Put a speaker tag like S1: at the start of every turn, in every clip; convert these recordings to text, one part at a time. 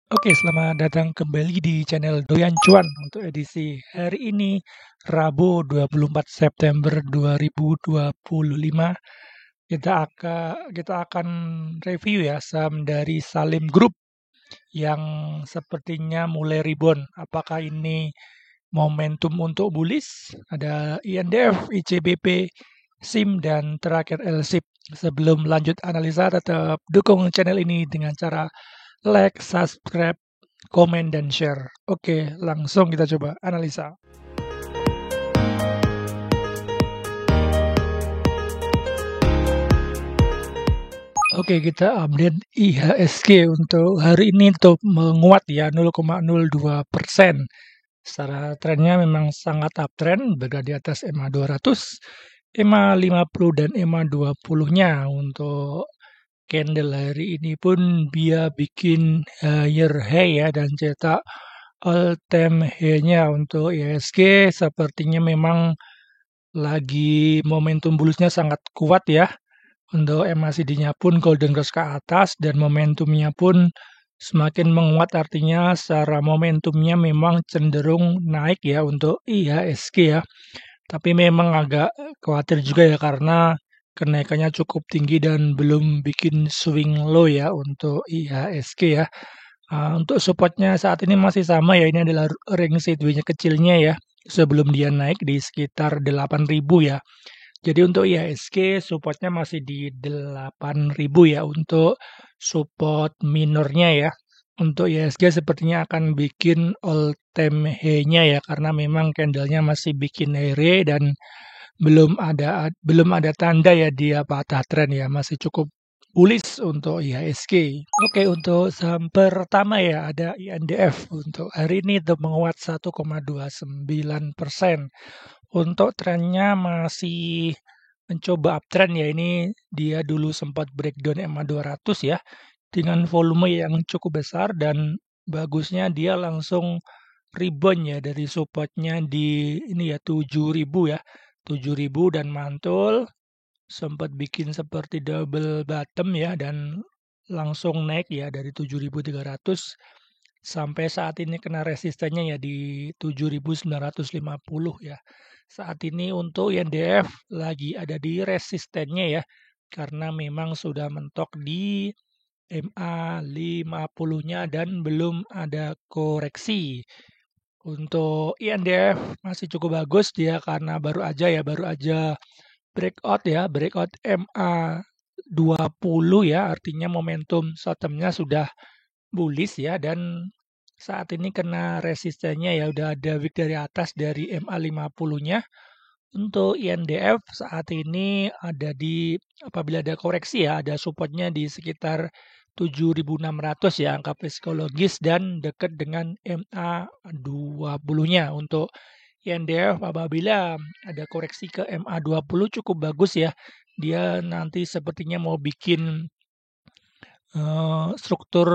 S1: Oke, selamat datang kembali di channel Doyan Cuan untuk edisi hari ini, Rabu 24 September 2025. Kita akan review ya saham dari Salim Group yang sepertinya mulai rebound. Apakah ini momentum untuk bullish? Ada INDF, ICBP, SIM, dan terakhir LSIP. Sebelum lanjut analisa, tetap dukung channel ini dengan cara like, subscribe, komen, dan share. Oke, langsung kita coba analisa. Oke, kita update IHSG untuk hari ini untuk menguat ya 0,02%. Secara trennya memang sangat uptrend, berada di atas EMA 200, EMA 50 dan EMA 20-nya. Untuk candle hari ini pun dia bikin higher high ya dan cetak all time high-nya. Untuk IHSG sepertinya memang lagi momentum bullishnya sangat kuat ya. Untuk MACD-nya pun golden cross ke atas dan momentumnya pun semakin menguat, artinya secara momentumnya memang cenderung naik ya untuk IHSG ya. Tapi memang agak khawatir juga ya karena kenaikannya cukup tinggi dan belum bikin swing low ya untuk IHSG ya. Untuk supportnya saat ini masih sama ya, ini adalah ring sideways kecilnya ya sebelum dia naik di sekitar 8.000 ya. Jadi untuk IHSG supportnya masih di 8.000 ya untuk support minornya ya. Untuk IHSG sepertinya akan bikin all time high-nya ya karena memang candlenya masih bikin high dan belum ada tanda ya dia patah tren ya, masih cukup bullish untuk IHSG. Oke, untuk saham pertama ya ada INDF untuk hari ini itu menguat 1,29%. Untuk trennya masih mencoba uptrend ya, ini dia dulu sempat breakdown EMA 200 ya dengan volume yang cukup besar dan bagusnya dia langsung rebound ya dari supportnya di ini ya 7.000 ya. 7.000 dan mantul sempat bikin seperti double bottom ya dan langsung naik ya dari 7.300 sampai saat ini kena resistennya ya di 7.950 ya. Saat ini untuk INDF lagi ada di resistennya ya karena memang sudah mentok di MA 50-nya dan belum ada koreksi. Untuk INDF masih cukup bagus dia karena baru aja breakout MA 20 ya, artinya momentum short term-nya sudah bullish ya dan saat ini kena resistennya ya udah ada wick dari atas dari MA 50-nya. Untuk INDF saat ini ada di apabila ada koreksi ya ada supportnya di sekitar 7.600 ya angka psikologis dan dekat dengan MA 20-nya. Untuk INDF apabila ada koreksi ke MA 20 cukup bagus ya. Dia nanti sepertinya mau bikin struktur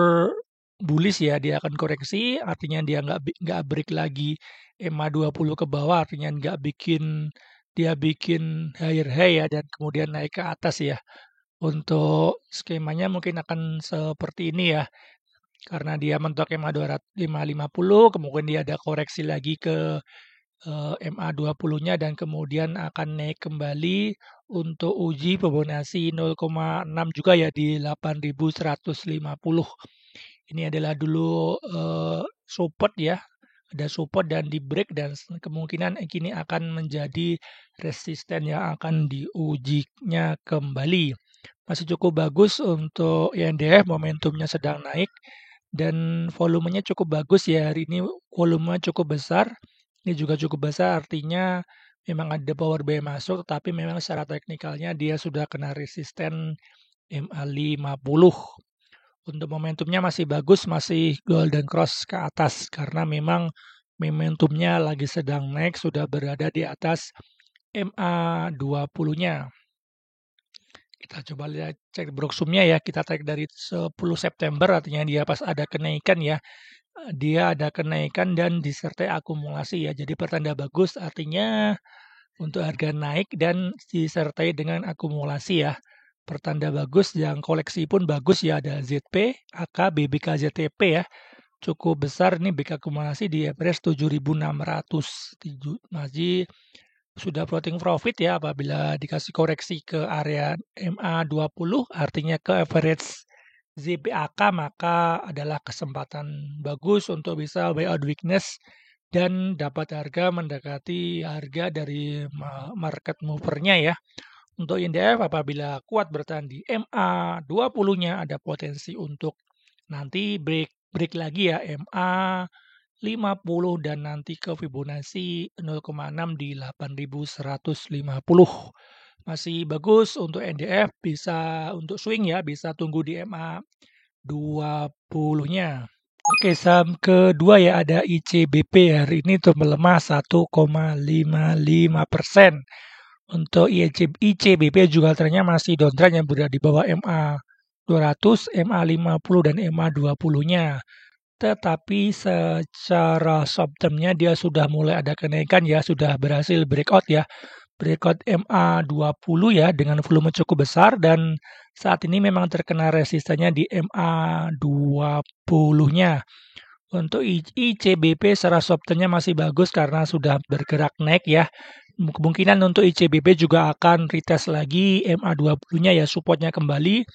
S1: bullish ya, dia akan koreksi, artinya dia nggak break lagi EMA 20 ke bawah, artinya dia bikin higher high ya dan kemudian naik ke atas ya. Untuk skemanya mungkin akan seperti ini ya, karena dia mentok EMA 250, kemudian dia ada koreksi lagi ke MA 20-nya dan kemudian akan naik kembali untuk uji Fibonacci 0,6 juga ya di 8.150. Ini adalah dulu support ya, ada support dan di break dan kemungkinan kini akan menjadi resisten yang akan diujinya kembali. Masih cukup bagus untuk INDF, momentumnya sedang naik dan volumenya cukup bagus ya, hari ini volumenya cukup besar. Ini juga cukup besar, artinya memang ada power buy masuk, tapi memang secara teknikalnya dia sudah kena resisten MA 50. Untuk momentumnya masih bagus, masih golden cross ke atas karena memang momentumnya lagi sedang naik, sudah berada di atas MA 20-nya. Kita coba lihat cek broksumnya ya, kita tarik dari 10 September, artinya dia pas ada kenaikan ya. Dia ada kenaikan dan disertai akumulasi ya. Jadi pertanda bagus artinya untuk harga naik dan disertai dengan akumulasi ya. Pertanda bagus yang koleksi pun bagus ya, ada ZP, AK, BBK, ZTP ya. cukup besar nih BK akumulasi di average 7.600. Masih sudah floating profit ya apabila dikasih koreksi ke area MA20 artinya ke average ZPAK maka adalah kesempatan bagus untuk bisa buy out weakness dan dapat harga mendekati harga dari market movernya ya. Untuk INDF apabila kuat bertahan di MA20-nya ada potensi untuk nanti break lagi ya MA 50 dan nanti ke Fibonacci 0,6 di 8.150. Masih bagus untuk NDF, bisa untuk swing ya, bisa tunggu di MA 20-nya. Oke, saham kedua ya ada ICBP hari ini tuh melemah 1,55%. Untuk ICBP juga trennya masih downtrend yang berada di bawah MA 200, MA 50 dan MA 20-nya. Tetapi secara short term-nya dia sudah mulai ada kenaikan ya, sudah berhasil breakout ya. Breakout MA20 ya dengan volume cukup besar dan saat ini memang terkena resistannya di MA20-nya. Untuk ICBP secara short term-nya masih bagus karena sudah bergerak naik ya. Kemungkinan untuk ICBP juga akan retest lagi MA20-nya ya, supportnya kembali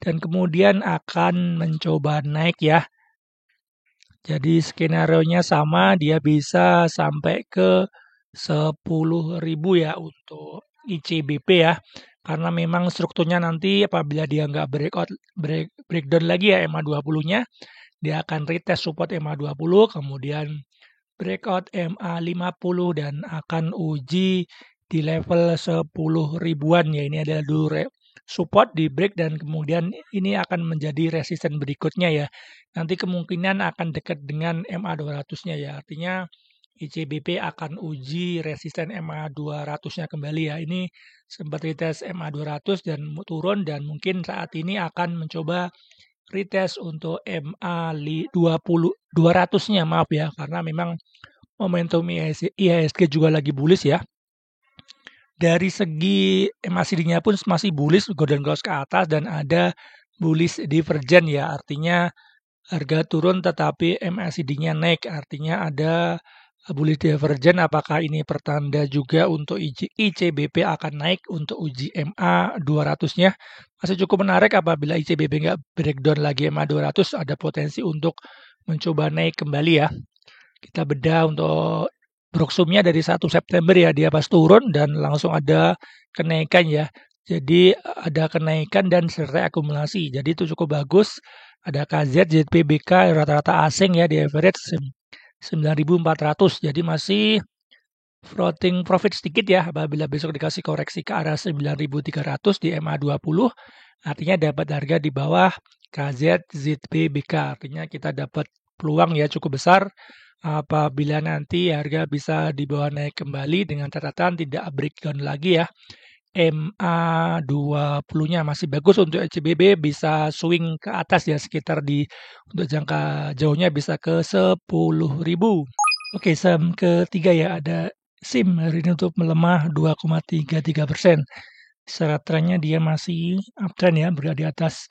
S1: dan kemudian akan mencoba naik ya. Jadi skenario-nya sama, dia bisa sampai ke 10.000 ya untuk ICBP ya. Karena memang strukturnya nanti apabila dia nggak breakdown lagi ya MA20-nya, dia akan retest support MA20, kemudian breakout MA50 dan akan uji di level 10 ribuan ya. Ini adalah dulu support di break dan kemudian ini akan menjadi resisten berikutnya ya. Nanti kemungkinan akan dekat dengan MA200-nya ya. Artinya ICBP akan uji resisten MA200-nya kembali ya. Ini sempat retest MA200 dan turun dan mungkin saat ini akan mencoba retest untuk MA200-nya maaf ya, karena memang momentum IHSG juga lagi bullish ya. Dari segi MACD-nya pun masih bullish, golden cross ke atas dan ada bullish divergent ya, artinya harga turun tetapi MACD-nya naik, artinya ada bullish divergent. Apakah ini pertanda juga untuk ICBP akan naik untuk uji MA 200-nya? Masih cukup menarik apabila ICBP nggak breakdown lagi MA 200, ada potensi untuk mencoba naik kembali ya. Kita bedah untuk Broksumnya dari 1 September ya, dia pas turun dan langsung ada kenaikan ya. Jadi ada kenaikan dan serta akumulasi. Jadi itu cukup bagus. Ada KZ, ZPBK rata-rata asing ya di average 9.400. Jadi masih floating profit sedikit ya apabila besok dikasih koreksi ke arah 9.300 di MA20. Artinya dapat harga di bawah KZ, ZPBK. Artinya kita dapat peluang ya cukup besar apabila nanti harga bisa dibawa naik kembali dengan catatan tidak breakdown lagi ya. MA20-nya masih bagus untuk ICBP, bisa swing ke atas ya sekitar untuk jangka jauhnya bisa ke 10.000. Oke, saham ketiga ya ada SIM hari ini untuk melemah 2,33%. Secara trennya dia masih uptrend ya, berada di atas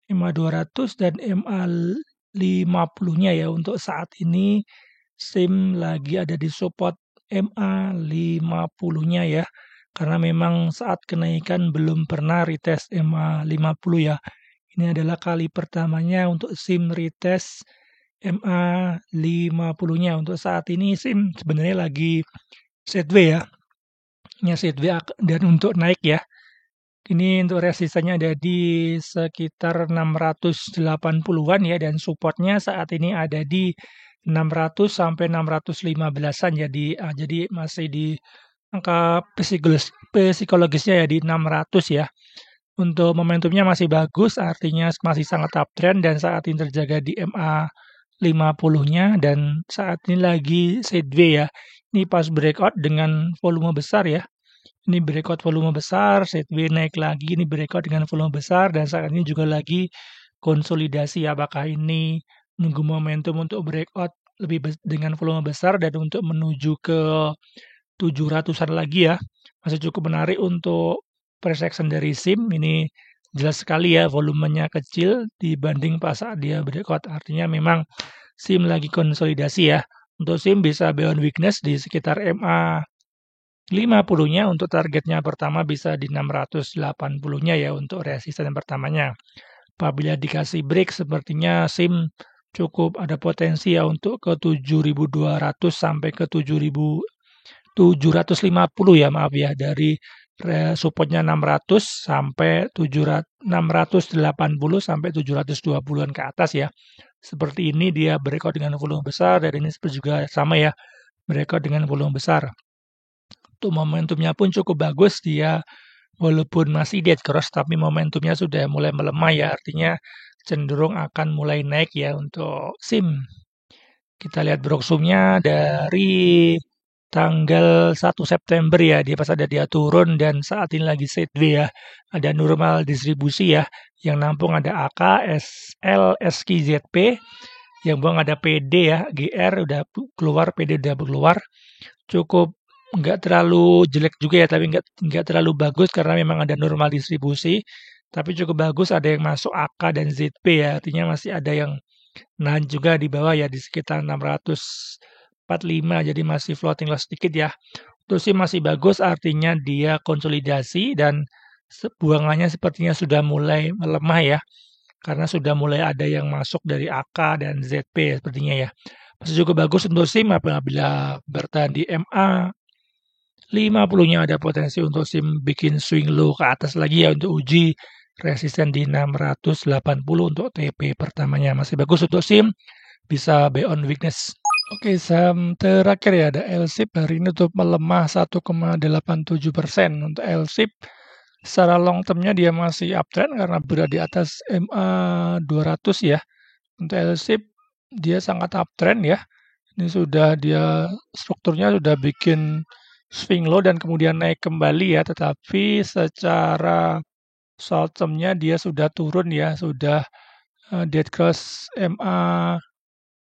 S1: MA200 dan MA50-nya ya. Untuk saat ini SIM lagi ada di support MA50-nya ya. Karena memang saat kenaikan belum pernah retest MA50 ya. Ini adalah kali pertamanya untuk SIM retest MA50-nya. Untuk saat ini SIM sebenarnya lagi sideways ya. Ini sideways dan untuk naik ya. Ini untuk resistannya ada di sekitar 680-an ya dan supportnya saat ini ada di 600 sampai 615-an ya. Jadi masih di angka psikologisnya ya di 600 ya. Untuk momentumnya masih bagus, artinya masih sangat uptrend dan saat ini terjaga di MA50-nya dan saat ini lagi sideways ya. Ini pas breakout dengan volume besar ya. Ini breakout volume besar, sideways naik lagi, ini breakout dengan volume besar dan saat ini juga lagi konsolidasi. Apakah ini nunggu momentum untuk breakout lebih dengan volume besar dan untuk menuju ke 700-an lagi ya. Masih cukup menarik untuk price action dari SIM. Ini jelas sekali ya volumenya kecil dibanding pas saat dia breakout. Artinya memang SIM lagi konsolidasi ya. Untuk SIM bisa buy on weakness di sekitar MA 50-nya, untuk targetnya pertama bisa di 680-nya ya untuk resisten pertamanya. Apabila dikasih break sepertinya SIM cukup ada potensi ya untuk ke 7.200 sampai ke 7.750 ya, maaf ya, dari supportnya 600 sampai 680 sampai 720-an ke atas ya. Seperti ini dia breakout dengan volume besar, dan ini juga sama ya, breakout dengan volume besar. Untuk momentumnya pun cukup bagus, dia walaupun masih dead cross tapi momentumnya sudah mulai melemah ya, artinya cenderung akan mulai naik ya untuk SIM. Kita lihat broksumnya dari tanggal 1 September ya, dia pas ada dia turun dan saat ini lagi sideways ya. Ada normal distribusi ya, yang nampung ada AK, SL, SQ, ZP, yang buang ada PD ya, GR udah keluar, PD udah keluar. Cukup nggak terlalu jelek juga ya, tapi nggak terlalu bagus karena memang ada normal distribusi. Tapi cukup bagus ada yang masuk AK dan ZP ya, artinya masih ada yang nahan juga di bawah ya, di sekitar 645, jadi masih floating loss sedikit ya. Terus sih masih bagus, artinya dia konsolidasi dan buangannya sepertinya sudah mulai melemah ya, karena sudah mulai ada yang masuk dari AK dan ZP sepertinya ya. Masih cukup bagus untuk SIM apabila bertahan di MA 50-nya, ada potensi untuk SIM bikin swing low ke atas lagi ya untuk uji resisten di 680 untuk TP pertamanya. Masih bagus untuk SIM, bisa buy on weakness. Oke, saham terakhir ya, ada LSIP hari ini tutup melemah 1,87%. Untuk LSIP secara long termnya dia masih uptrend karena berada di atas MA 200 ya. Untuk LSIP dia sangat uptrend ya. Ini sudah dia strukturnya sudah bikin swing low dan kemudian naik kembali ya, tetapi secara short term-nya dia sudah turun ya, sudah dead cross MA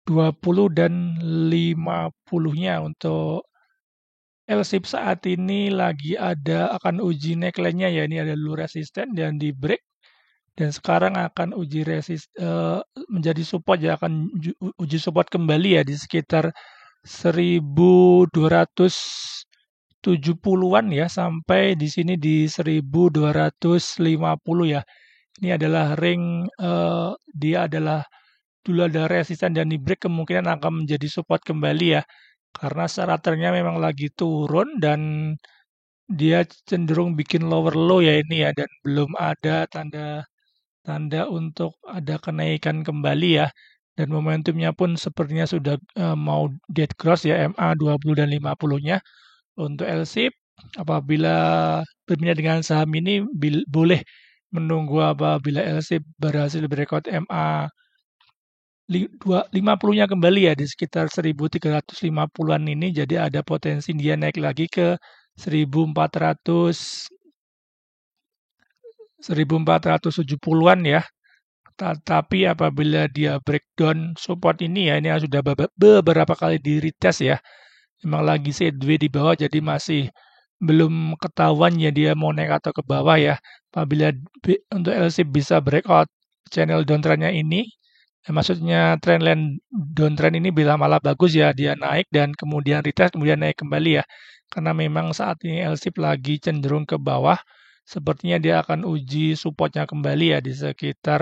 S1: 20 dan 50-nya. Untuk LSIP saat ini lagi akan uji neckline-nya ya, ini ada dulu resisten dan di break, dan sekarang akan uji menjadi support ya, akan uji support kembali ya di sekitar 1270-an ya, sampai di sini di 1250 ya. Ini adalah ring, dia adalah dulu ada resisten dan di break, kemungkinan akan menjadi support kembali ya. Karena secara trennya memang lagi turun dan dia cenderung bikin lower low ya ini ya, dan belum ada tanda untuk ada kenaikan kembali ya. Dan momentumnya pun sepertinya sudah mau dead cross ya, MA 20 dan 50-nya. Untuk LSIP, apabila berminat dengan saham ini boleh menunggu apabila LSIP berhasil breakout MA 50-nya kembali ya di sekitar 1350-an ini, jadi ada potensi dia naik lagi ke 1470-an ya. Tapi apabila dia breakdown support ini ya, ini sudah beberapa kali di retest ya, memang lagi sideways di bawah, jadi masih belum ketahuan ya dia mau naik atau ke bawah ya. Apabila untuk LSIP bisa breakout channel downtrendnya ini, maksudnya trendline downtrend ini bila malah bagus ya, dia naik dan kemudian retest kemudian naik kembali ya. Karena memang saat ini LSIP lagi cenderung ke bawah, sepertinya dia akan uji supportnya kembali ya di sekitar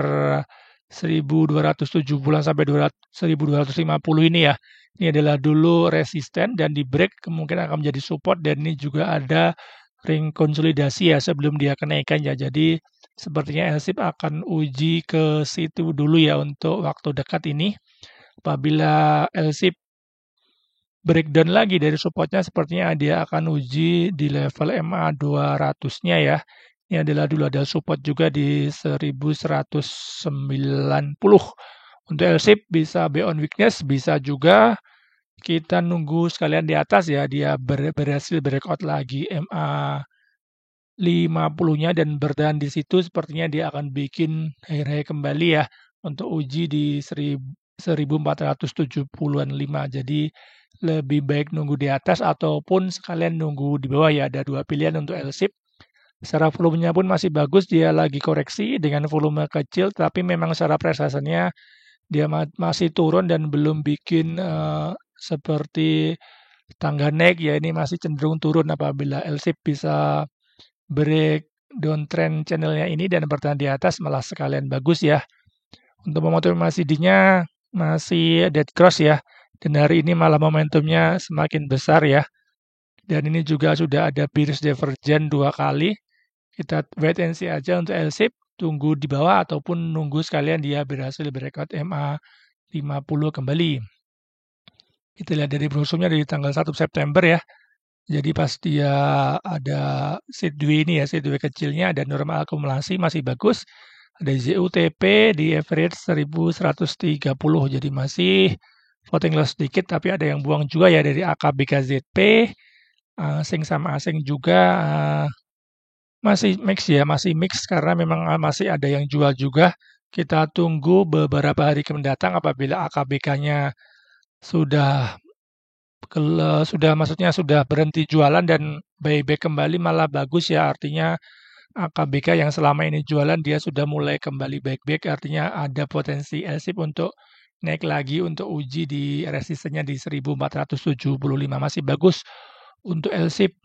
S1: 1270 sampai 1250 ini ya. Ini adalah dulu resisten dan di break kemungkinan akan menjadi support, dan ini juga ada ring konsolidasi ya sebelum dia kenaikan ya. Jadi sepertinya LSIP akan uji ke situ dulu ya untuk waktu dekat ini. Apabila LSIP breakdown lagi dari supportnya, sepertinya dia akan uji di level MA 200-nya ya. Ini adalah dulu ada support juga di 1190. Untuk LSIP bisa buy on weakness, bisa juga kita nunggu sekalian di atas ya, dia berhasil breakout lagi MA 50-nya dan bertahan di situ, sepertinya dia akan bikin high kembali ya untuk uji di 1470-an 5. Jadi lebih baik nunggu di atas ataupun sekalian nunggu di bawah ya, ada dua pilihan untuk LSIP. Secara volumenya pun masih bagus, dia lagi koreksi dengan volume kecil, tapi memang secara prestasinya dia masih turun dan belum bikin seperti tangga naik ya, ini masih cenderung turun. Apabila LSIP bisa break downtrend channelnya ini dan bertahan di atas malah sekalian bagus ya. Untuk momentum MACD-nya masih dead cross ya, dan hari ini malah momentumnya semakin besar ya. Dan ini juga sudah ada bearish divergence 2 kali. Kita wait and see aja untuk LSIP, tunggu di bawah ataupun nunggu sekalian dia berhasil breakout MA 50 kembali. Kita lihat dari brosurnya dari tanggal 1 September ya. Jadi pas dia ada sideway ini ya, sideway kecilnya ada normal akumulasi masih bagus. Ada ZUTP di average 1130, jadi masih floating loss sedikit, tapi ada yang buang juga ya dari AKBKZP, asing sama asing juga masih mix ya, masih mix karena memang masih ada yang jual juga. Kita tunggu beberapa hari mendatang apabila AKBK-nya sudah maksudnya sudah berhenti jualan dan buyback kembali malah bagus ya, artinya AKBK yang selama ini jualan dia sudah mulai kembali baik-baik, artinya ada potensi LSIP untuk naik lagi untuk uji di resistennya di 1475, masih bagus untuk LSIP.